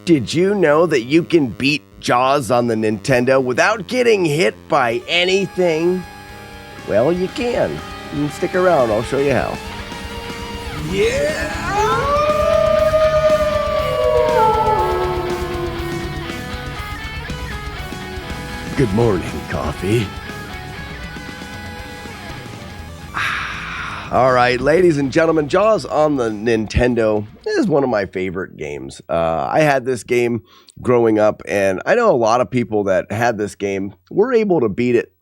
Did you know that you can beat Jaws on the Nintendo without getting hit by anything? Well, you can. Stick around, I'll show you how. Yeah! Good morning, coffee. All right, ladies and gentlemen, Jaws on the Nintendo is one of my favorite games. I had this game growing up, and I know a lot of people that had this game were able to beat it.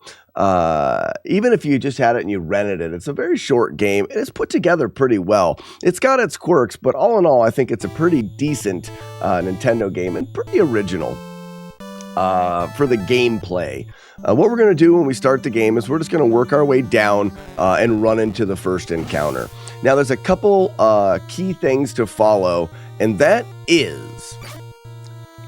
Even if you just had it and you rented it, it's a very short game, and it's put together pretty well. It's got its quirks, but all in all, I think it's a pretty decent Nintendo game and pretty original. For the gameplay. What we're going to do when we start the game is we're just going to work our way down and run into the first encounter. Now, there's a couple key things to follow, and that is,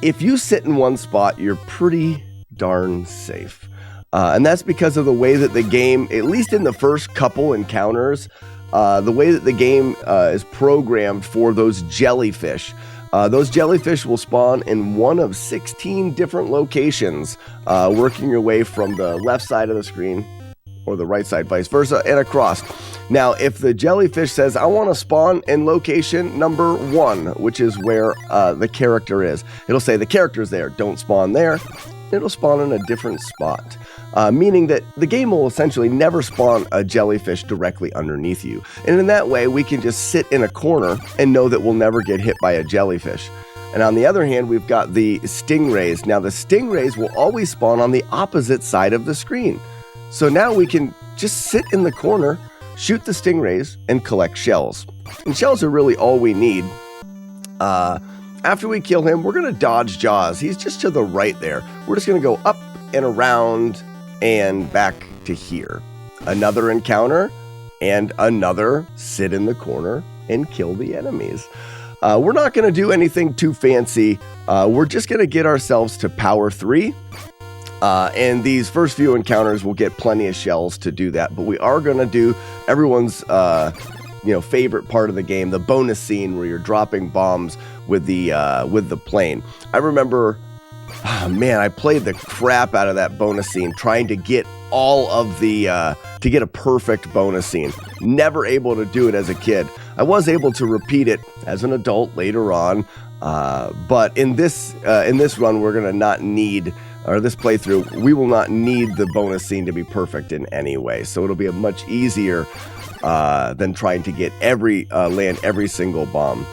if you sit in one spot, you're pretty darn safe. And that's because of the way that the game, at least in the first couple encounters, the way that the game is programmed for those jellyfish. Those jellyfish will spawn in one of 16 different locations, working your way from the left side of the screen or the right side, vice versa, and across. Now, if the jellyfish says, I want to spawn in location number 1, which is where the character is, it'll say the character's there, don't spawn there. It'll spawn in a different spot, meaning that the game will essentially never spawn a jellyfish directly underneath you. And in that way, we can just sit in a corner and know that we'll never get hit by a jellyfish. And on the other hand, we've got the stingrays. Now, the stingrays will always spawn on the opposite side of the screen. So now we can just sit in the corner, shoot the stingrays, and collect shells. And shells are really all we need. After we kill him, we're going to dodge Jaws. He's just to the right there. We're just going to go up and around and back to here. Another encounter and another sit in the corner and kill the enemies. We're not going to do anything too fancy. We're just going to get ourselves to power 3. And these first few encounters will get plenty of shells to do that. But we are going to do everyone's favorite part of the game, the bonus scene where you're dropping bombs with the plane. I remember, I played the crap out of that bonus scene trying to get all of to get a perfect bonus scene. Never able to do it as a kid. I was able to repeat it as an adult later on, but in this run, we're gonna not need, or this playthrough, we will not need the bonus scene to be perfect in any way. So it'll be a much easier than trying to get land every single bomb.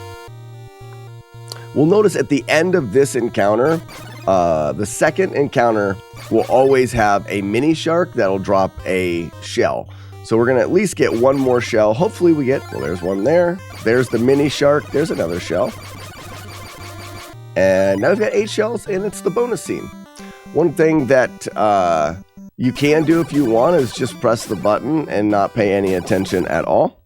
We'll notice at the end of this encounter, the second encounter will always have a mini shark that'll drop a shell. So we're going to at least get one more shell. Hopefully we get, there's one there. There's the mini shark. There's another shell. And now we've got 8 shells, and it's the bonus scene. One thing that you can do if you want is just press the button and not pay any attention at all.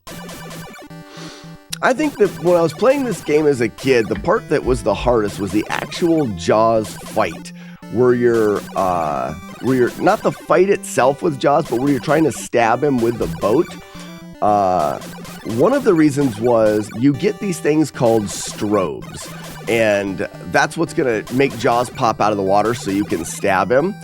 I think that when I was playing this game as a kid, the part that was the hardest was the actual Jaws fight, where you're not the fight itself with Jaws, but where you're trying to stab him with the boat. One of the reasons was you get these things called strobes, and that's what's going to make Jaws pop out of the water so you can stab him.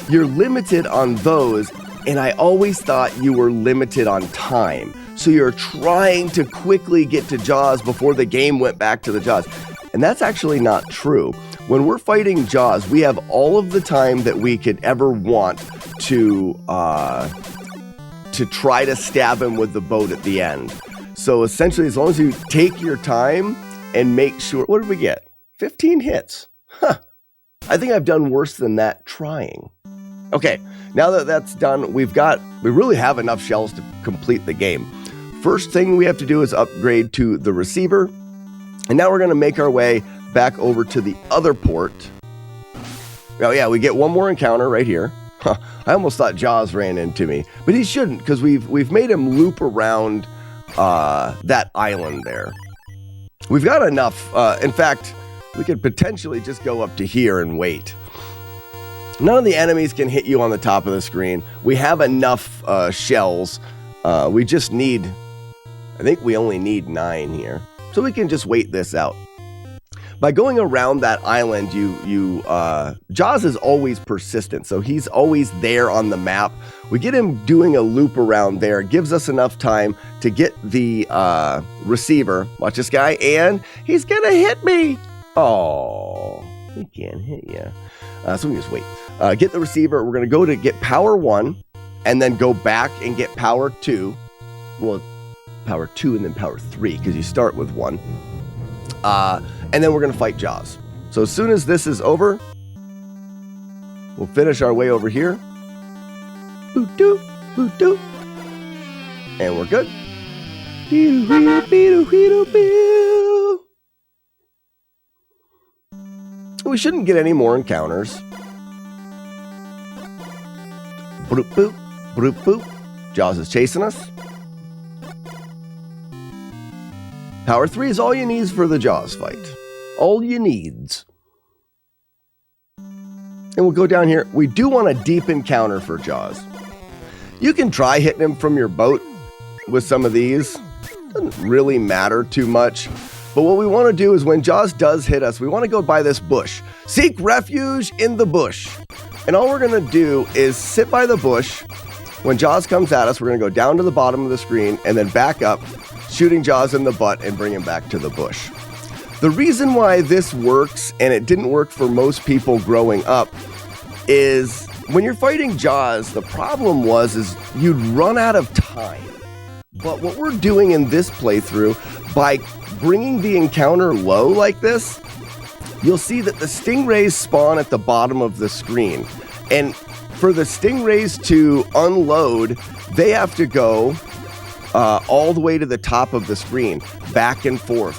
You're limited on those, and I always thought you were limited on time. So you're trying to quickly get to Jaws before the game went back to the Jaws. And that's actually not true. When we're fighting Jaws, we have all of the time that we could ever want to try to stab him with the boat at the end. So essentially, as long as you take your time and make sure, what did we get? 15 hits. I think I've done worse than that trying. Okay, now that that's done, we really have enough shells to complete the game. First thing we have to do is upgrade to the receiver. And now we're going to make our way back over to the other port. Oh yeah, we get one more encounter right here. I almost thought Jaws ran into me, but he shouldn't, because we've made him loop around that island there. We've got enough. In fact, we could potentially just go up to here and wait. None of the enemies can hit you on the top of the screen. We have enough shells. We just need, I think we only need 9 here. So we can just wait this out. By going around that island, Jaws is always persistent, so he's always there on the map. We get him doing a loop around there. It gives us enough time to get the receiver. Watch this guy, and he's gonna hit me. Oh, he can't hit you. So we can just wait. Get the receiver. We're gonna go to get power 1, and then go back and get power 2. Well, power 2 and then power 3, because you start with 1. And then we're going to fight Jaws. So as soon as this is over, we'll finish our way over here. Boo-doo, boo-doo. And we're good. We shouldn't get any more encounters. Boop, boop, boop, boop. Jaws is chasing us. Power 3 is all you need for the Jaws fight. All you needs. And we'll go down here. We do want a deep encounter for Jaws. You can try hitting him from your boat with some of these. Doesn't really matter too much. But what we want to do is when Jaws does hit us, we want to go by this bush. Seek refuge in the bush. And all we're going to do is sit by the bush. When Jaws comes at us, we're going to go down to the bottom of the screen and then back up, shooting Jaws in the butt and bring him back to the bush. The reason why this works, and it didn't work for most people growing up, is when you're fighting Jaws, the problem is you'd run out of time. But what we're doing in this playthrough, by bringing the encounter low like this, you'll see that the stingrays spawn at the bottom of the screen. And for the stingrays to unload, they have to go all the way to the top of the screen, back and forth,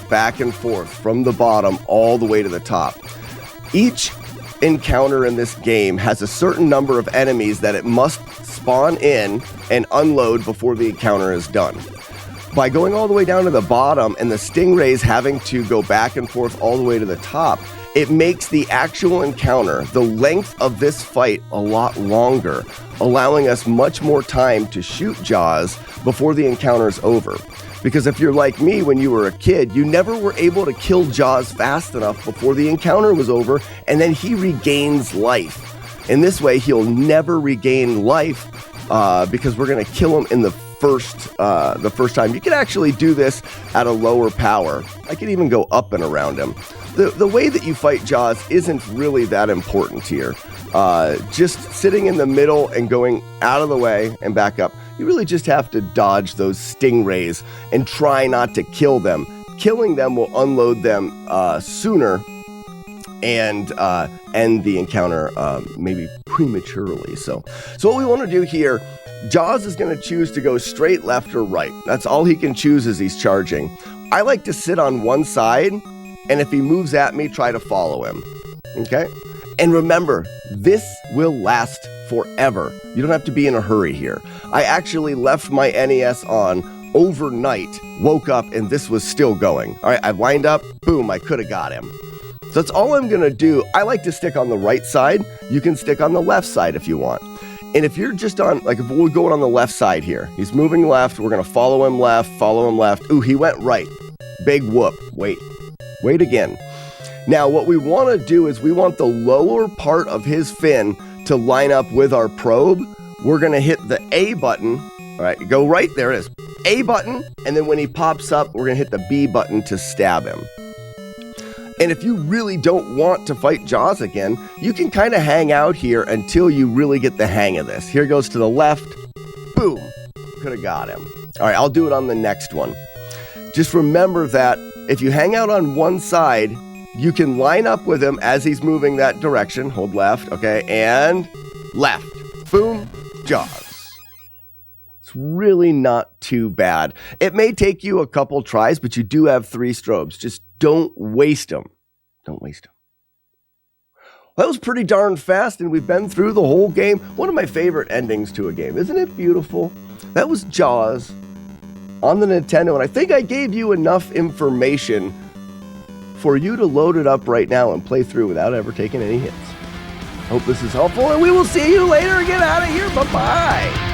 from the bottom all the way to the top. Each encounter in this game has a certain number of enemies that it must spawn in and unload before the encounter is done. By going all the way down to the bottom and the stingrays having to go back and forth all the way to the top, it makes the actual encounter, the length of this fight, a lot longer, allowing us much more time to shoot Jaws before the encounter is over. Because if you're like me when you were a kid, you never were able to kill Jaws fast enough before the encounter was over, and then he regains life. In this way, he'll never regain life because we're going to kill him in the first time. You can actually do this at a lower power. I can even go up and around him. The way that you fight Jaws isn't really that important here. Just sitting in the middle and going out of the way and back up. You really just have to dodge those stingrays and try not to kill them. Killing them will unload them sooner and end the encounter maybe prematurely. So what we want to do here, Jaws is going to choose to go straight left or right. That's all he can choose as he's charging. I like to sit on one side, and if he moves at me, try to follow him. Okay? And remember, this will last forever. You don't have to be in a hurry here. I actually left my NES on overnight, woke up, and this was still going. All right, I lined up, boom, I could have got him. So that's all I'm going to do. I like to stick on the right side. You can stick on the left side if you want. And if you're just on, like if we're going on the left side here, he's moving left, we're going to follow him left. Ooh, he went right. Big whoop. Wait again. Now, what we want to do is we want the lower part of his fin to line up with our probe. We're going to hit the A button. All right, go right. There it is. A button. And then when he pops up, we're going to hit the B button to stab him. And if you really don't want to fight Jaws again, you can kind of hang out here until you really get the hang of this. Here goes to the left. Boom. Could have got him. All right, I'll do it on the next one. Just remember that if you hang out on one side, you can line up with him as he's moving that direction. Hold left, okay, and left. Boom, Jaws. It's really not too bad. It may take you a couple tries, but you do have 3 strobes. Just don't waste them. Don't waste them. Well, that was pretty darn fast, and we've been through the whole game. One of my favorite endings to a game. Isn't it beautiful? That was Jaws on the Nintendo, and I think I gave you enough information for you to load it up right now and play through without ever taking any hits. Hope this is helpful, and we will see you later. Get out of here. Bye-bye.